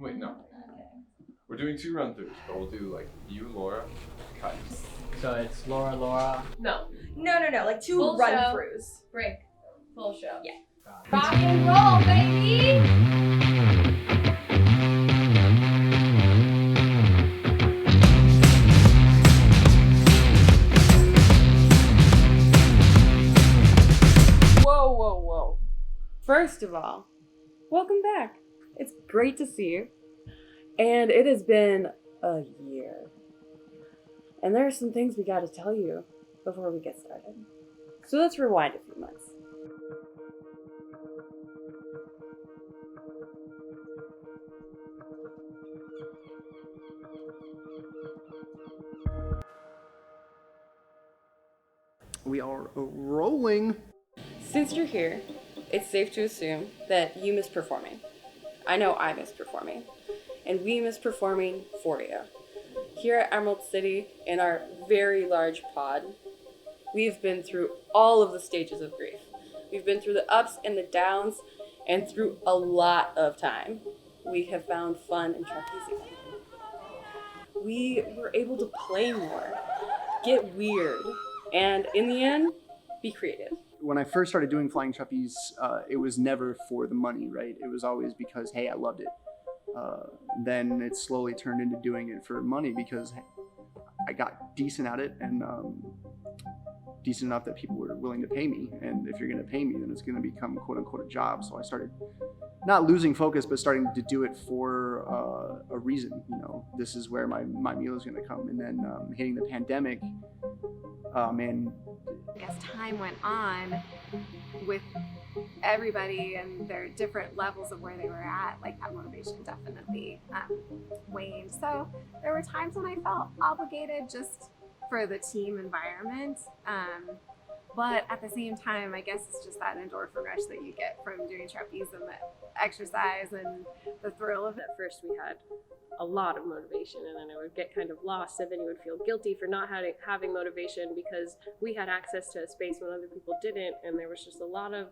Wait, no. Okay. We're doing 2 run-throughs, but we'll do like you, Laura, Kai. So it's Laura. No. Like 2 Full run-throughs. Break. Full show. Yeah. Rock and roll, baby! Whoa. First of all, welcome back. It's great to see you. And it has been a year. And there are some things we gotta tell you before we get started. So let's rewind a few months. We are rolling. Since you're here, it's safe to assume that you miss performing. I know I miss performing. And we miss performing for you. Here at Emerald City, in our very large pod, we've been through all of the stages of grief. We've been through the ups and the downs, and through a lot of time, we have found fun in trapeze. We were able to play more, get weird, and in the end, be creative. When I first started doing flying trapeze, it was never for the money, right? It was always because, hey, I loved it. Then it slowly turned into doing it for money because I got decent at it and decent enough that people were willing to pay me. And if you're going to pay me, then it's going to become quote unquote a job. So I started not losing focus, but starting to do it for a reason. You know, this is where my meal is going to come. And then hitting the pandemic, man. As time went on with everybody and their different levels of where they were at, like that motivation definitely waned. So there were times when I felt obligated just for the team environment. But at the same time, I guess it's just that endorphin rush that you get from doing trapeze and the exercise and the thrill of it. At first we had a lot of motivation, and then it would get kind of lost, and then you would feel guilty for not having motivation because we had access to a space when other people didn't, and there was just a lot of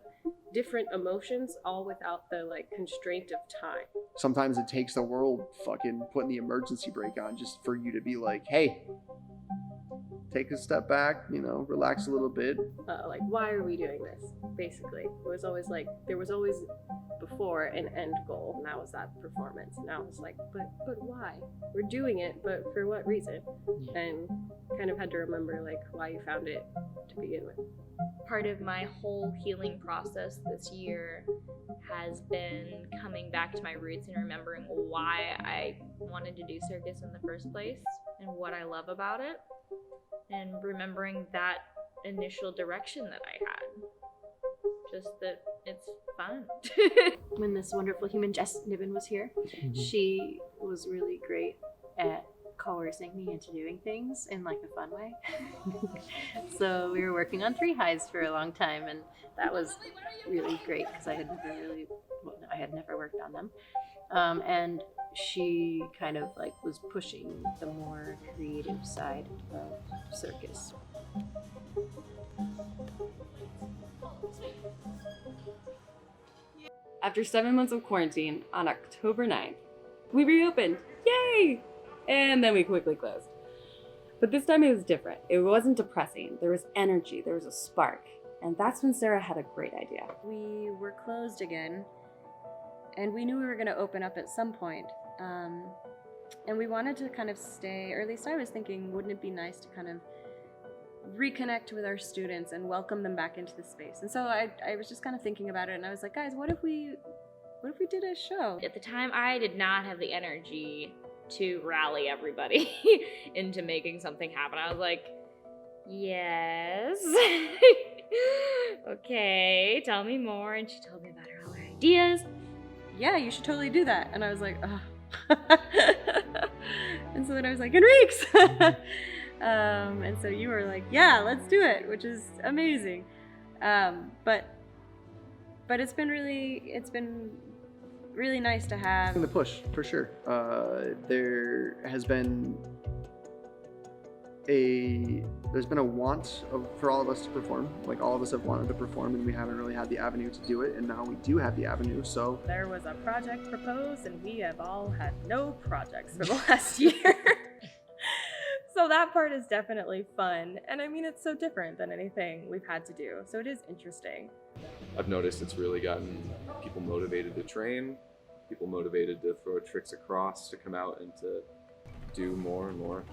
different emotions, all without the like constraint of time. Sometimes it takes the world fucking putting the emergency brake on just for you to be like, hey, take a step back, you know, relax a little bit. Like, why are we doing this? Basically, it was always like, there was always before an end goal, and that was that performance. Now it's like, but why? We're doing it, but for what reason? And kind of had to remember like why you found it to begin with. Part of my whole healing process this year has been coming back to my roots and remembering why I wanted to do circus in the first place and what I love about it, and remembering that initial direction that I had. Just that it's fun. When this wonderful human Jess Niven was here, she was really great at coercing me into doing things in like a fun way. So we were working on 3 highs for a long time, and that was really great because I had never worked on them. And she kind of like was pushing the more creative side of circus. After 7 months of quarantine, on October 9th, we reopened. Yay! And then we quickly closed. But this time it was different. It wasn't depressing. There was energy. There was a spark. And that's when Sarah had a great idea. We were closed again, and we knew we were going to open up at some point. And we wanted to kind of stay, or at least I was thinking, wouldn't it be nice to kind of reconnect with our students and welcome them back into the space? And so I was just kind of thinking about it, and I was like, guys, what if we did a show? At the time, I did not have the energy to rally everybody into making something happen. I was like, yes. Okay, tell me more. And she told me about her other ideas. Yeah, you should totally do that. And I was like, oh. And so then I was like, Enrique's! And so you were like, yeah, let's do it, which is amazing. But it's been really nice to have The push, for sure. There has been there's been a want for all of us to perform. Like, all of us have wanted to perform, and we haven't really had the avenue to do it, and now we do have the avenue. So There was a project proposed, and we have all had no projects for the last year. So that part is definitely fun. And I mean, it's so different than anything we've had to do. So it is interesting. I've noticed it's really gotten people motivated to train, people motivated to throw tricks across, to come out and to do more and more.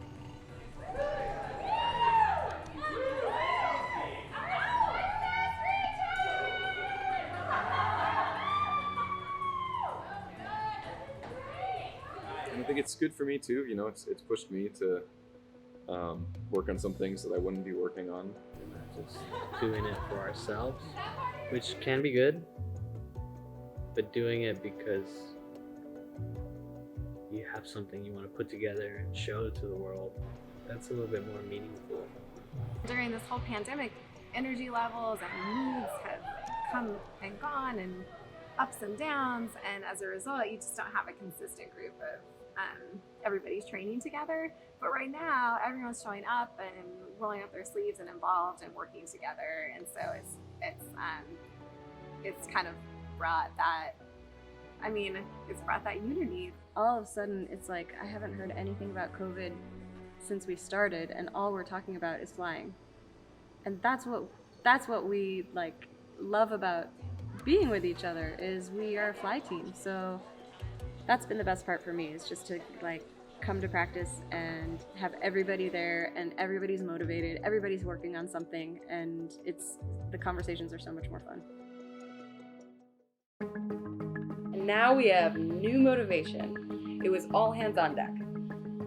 And I think it's good for me too, you know, it's pushed me to work on some things that I wouldn't be working on. Just doing it for ourselves, which can be good, but doing it because you have something you want to put together and show to the world, that's a little bit more meaningful. During this whole pandemic, energy levels and moods have come and gone, and ups and downs, and as a result, you just don't have a consistent group of everybody's training together. But right now, everyone's showing up and rolling up their sleeves and involved and working together, and so it's kind of brought that. I mean, it's brought that unity. All of a sudden, it's like I haven't heard anything about COVID since we started, and all we're talking about is flying. And that's what we like love about being with each other, is we are a fly team. So that's been the best part for me, is just to like come to practice and have everybody there, and everybody's motivated, everybody's working on something, and the conversations are so much more fun. And now we have new motivation. It was all hands on deck.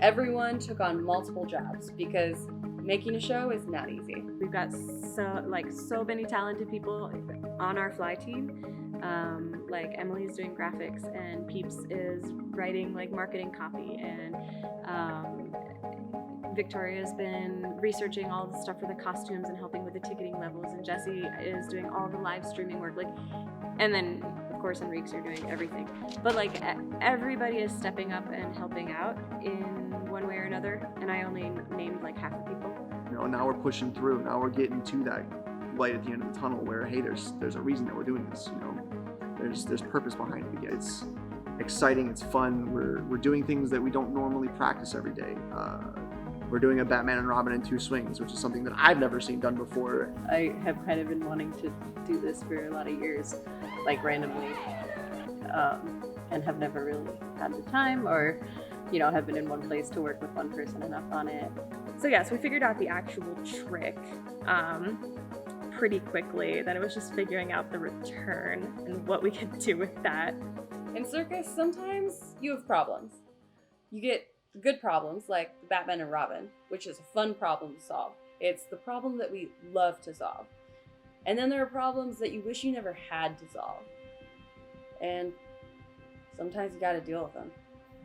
Everyone took on multiple jobs because making a show is not easy. We've got so many talented people on our fly team. Like Emily is doing graphics, and Peeps is writing like marketing copy, and Victoria's been researching all the stuff for the costumes and helping with the ticketing levels, and Jessie is doing all the live streaming work. And then of course Enrique's are doing everything. But like everybody is stepping up and helping out in one way or another, and I only named like half the people. you know, now we're pushing through. Now we're getting to that light at the end of the tunnel where, hey, there's a reason that we're doing this. You know, there's purpose behind it. It's exciting. It's fun. We're doing things that we don't normally practice every day. We're doing a Batman and Robin in 2 swings, which is something that I've never seen done before. I have kind of been wanting to do this for a lot of years, like randomly, and have never really had the time, or, you know, have been in one place to work with one person enough on it. So yes, we figured out the actual trick pretty quickly. Then it was just figuring out the return and what we could do with that. In circus, sometimes you have problems. You get good problems like the Batman and Robin, which is a fun problem to solve. It's the problem that we love to solve. And then there are problems that you wish you never had to solve. And sometimes you gotta deal with them.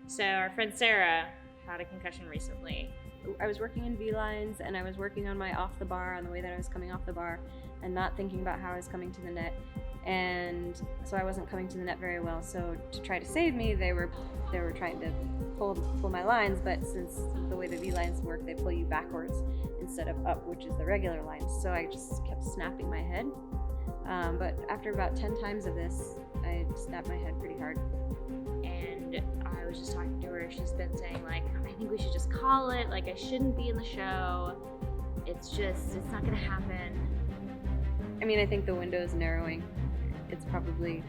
So our friend Sarah had a concussion recently. I was working in V-lines, and I was working on my off the bar, on the way that I was coming off the bar, and not thinking about how I was coming to the net. And so I wasn't coming to the net very well. So to try to save me, they were trying to pull my lines, but since the way the V-lines work, they pull you backwards instead of up, which is the regular lines. So I just kept snapping my head. But after about 10 times of this, I snapped my head pretty hard. And I was just talking to her. She's been saying, like, I think we should just call it. Like, I shouldn't be in the show. It's not gonna happen. I mean, I think the window is narrowing. It's probably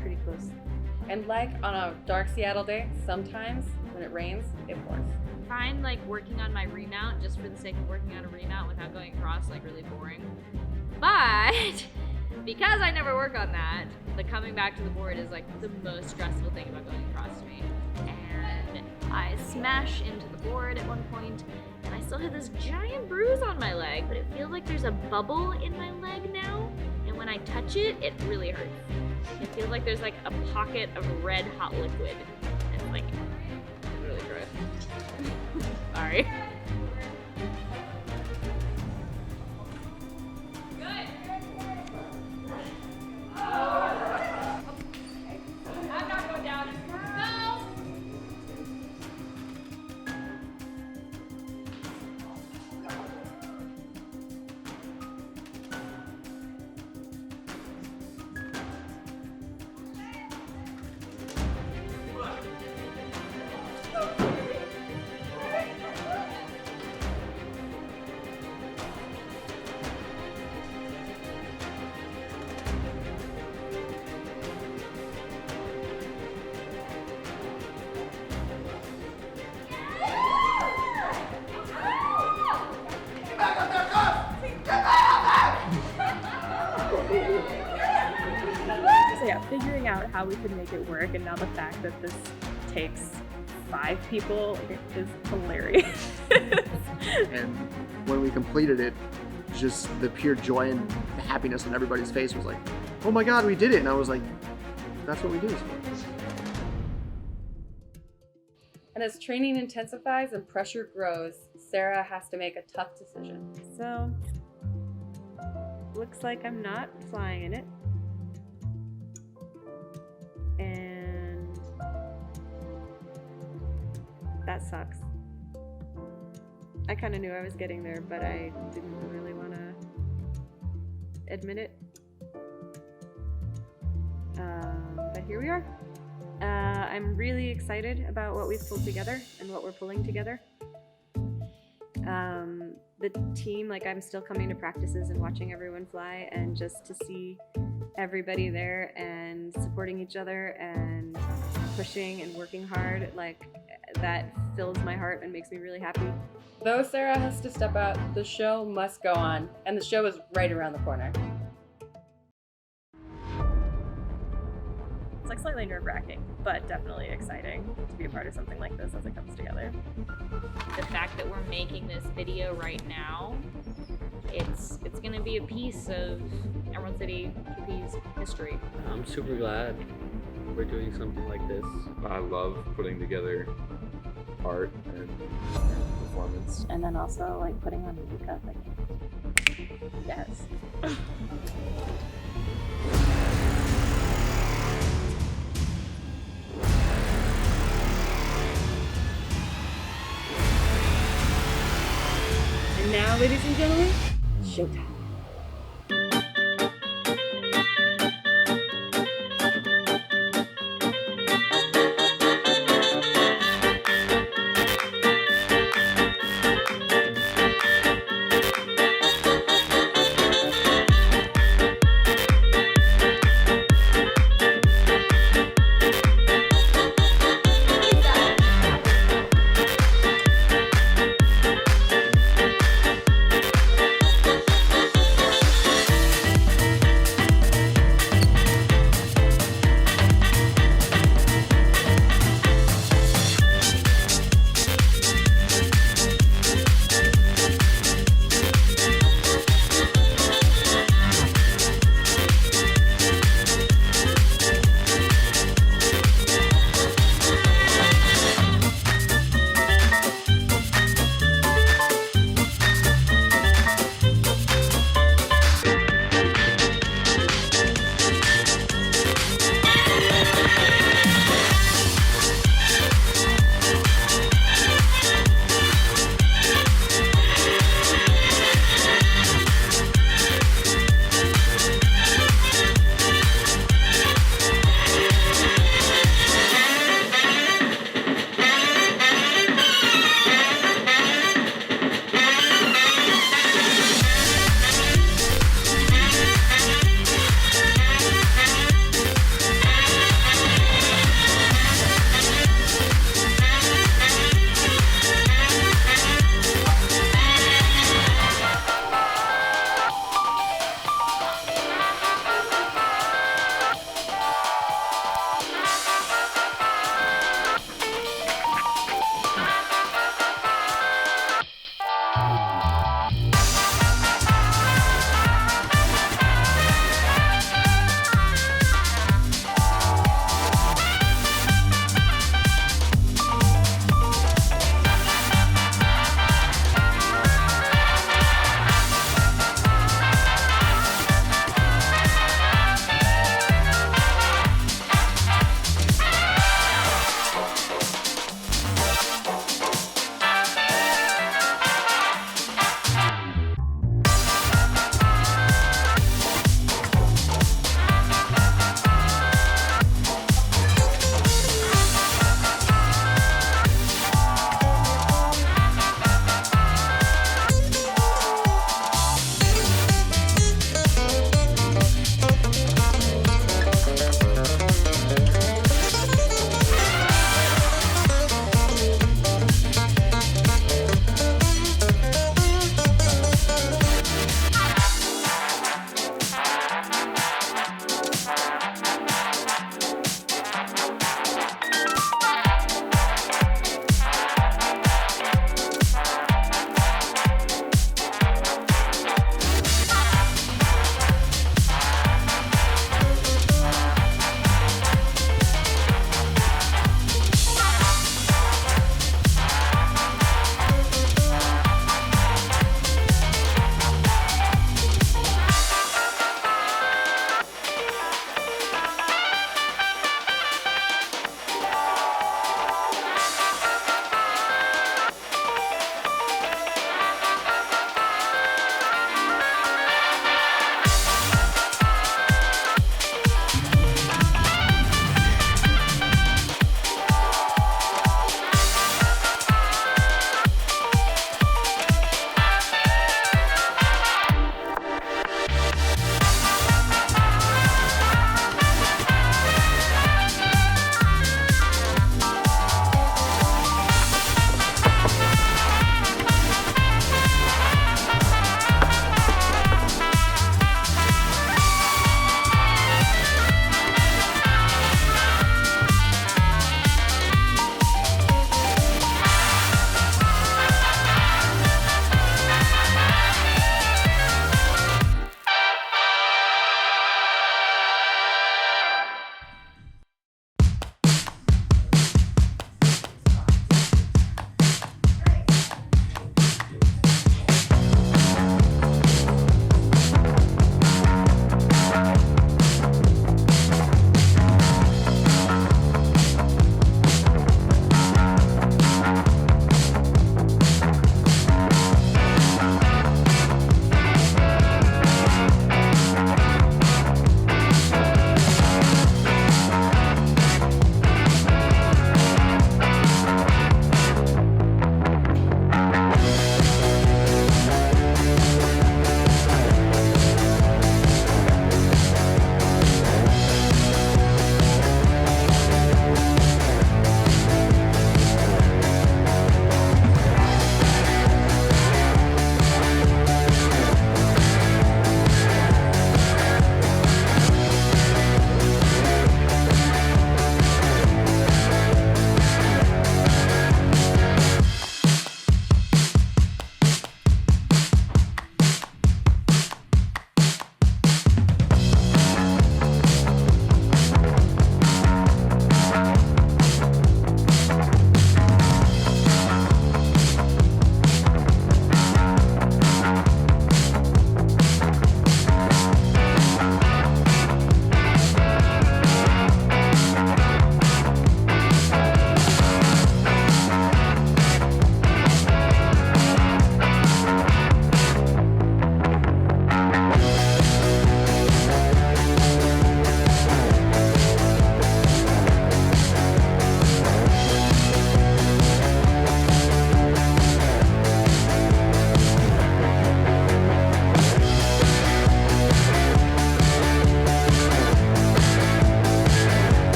pretty close. And like on a dark Seattle day, sometimes when it rains, it pours. I find like working on my remount just for the sake of working on a remount without going across like really boring. But because I never work on that, the coming back to the board is like the most stressful thing about going across to me. And I smash into the board at one point, and I still have this giant bruise on my leg, but it feels like there's a bubble in my leg now. And when I touch it, it really hurts. It feels like there's like a pocket of red hot liquid. And it's like really gross. Sorry. I'm not going down. No! how we could make it work, and now the fact that this takes 5 people is hilarious. And when we completed it, just the pure joy and the happiness on everybody's face was like, oh my God, we did it. And I was like, that's what we do this for. And as training intensifies and pressure grows, Sarah has to make a tough decision. So, looks like I'm not flying in it. And that sucks. I kind of knew I was getting there, but I didn't really want to admit it. But here we are. I'm really excited about what we've pulled together and what we're pulling together. The team, like, I'm still coming to practices and watching everyone fly, and just to see everybody there and supporting each other and pushing and working hard, like, that fills my heart and makes me really happy. Though Sarah has to step out, the show must go on, and the show is right around the corner. It's like slightly nerve-wracking, but definitely exciting to be a part of something like this as it comes together. The fact that we're making this video right now, it's gonna be a piece of Emerald City Trapeze history. I'm super glad we're doing something like this. I love putting together art and performance. And then also like putting on makeup. Like, yes. And now, ladies and gentlemen, showtime.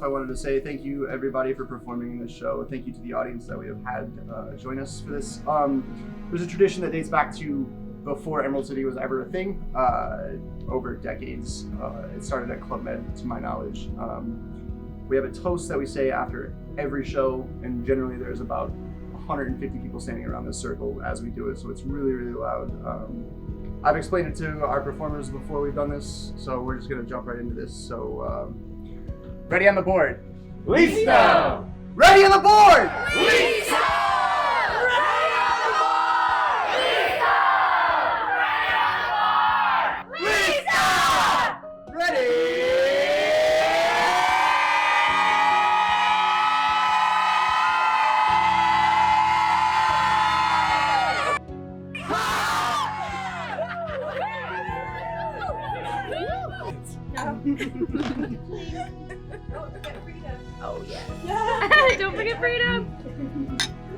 I wanted to say thank you everybody for performing in this show. Thank you to the audience that we have had join us for this. There's a tradition that dates back to before Emerald City was ever a thing, over decades. It started at Club Med, to my knowledge. We have a toast that we say after every show, and generally there's about 150 people standing around this circle as we do it, so it's really, really loud. I've explained it to our performers before we've done this, so we're just gonna jump right into this. So, ready on the board? Lisa! Ready on the board! Lisa! Oh yeah. Don't forget freedom.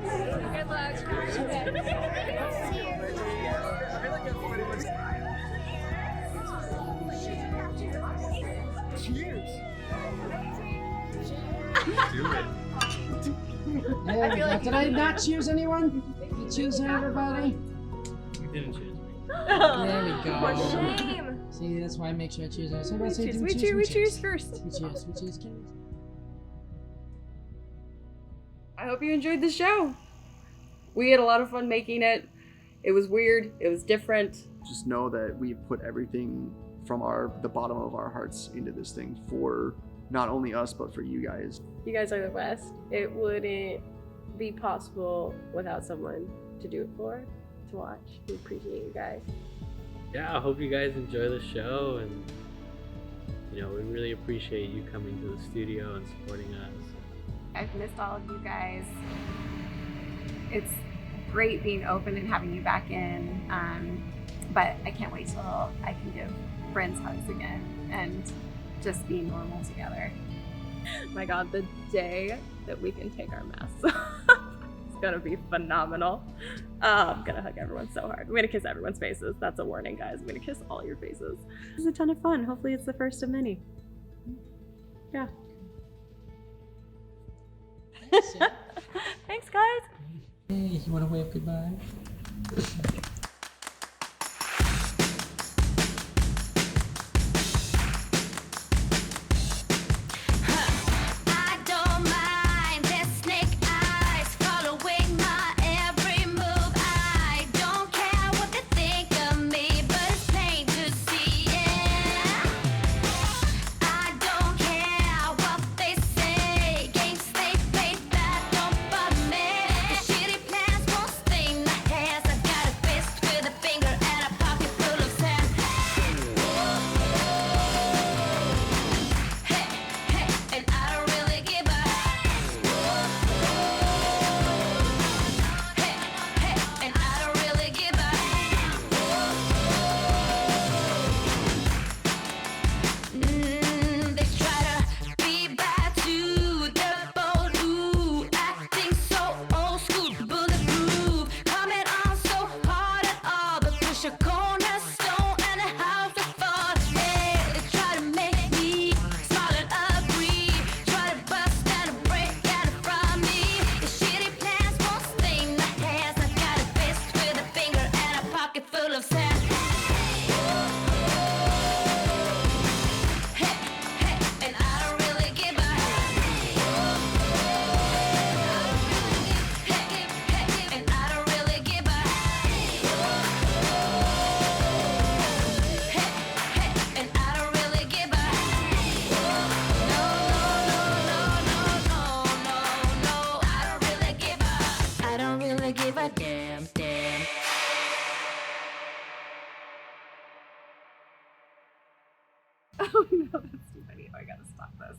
Good luck. Do it. Did I not choose anyone? You choosing everybody? You didn't choose me. There we go. What shame. See, that's why I make sure I choose us. Everybody say, We choose first. We choose. I hope you enjoyed the show. We had a lot of fun making it. It was weird. It was different. Just know that we've put everything from the bottom of our hearts into this thing for not only us, but for you guys. You guys are the best. It wouldn't be possible without someone to do it for, to watch. We appreciate you guys. Yeah, I hope you guys enjoy the show, and we really appreciate you coming to the studio and supporting us. I've missed all of you guys. It's great being open and having you back in, but I can't wait till I can give friends hugs again and just be normal together. My God, the day that we can take our masks off, it's gonna be phenomenal. I'm gonna hug everyone so hard. I'm gonna kiss everyone's faces. That's a warning, guys. I'm gonna kiss all your faces. This is a ton of fun. Hopefully it's the first of many. Yeah. Thanks, guys. Hey, you want to wave goodbye? Oh no, that's too funny. Oh, I gotta stop this.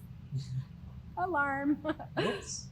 Alarm. Yes.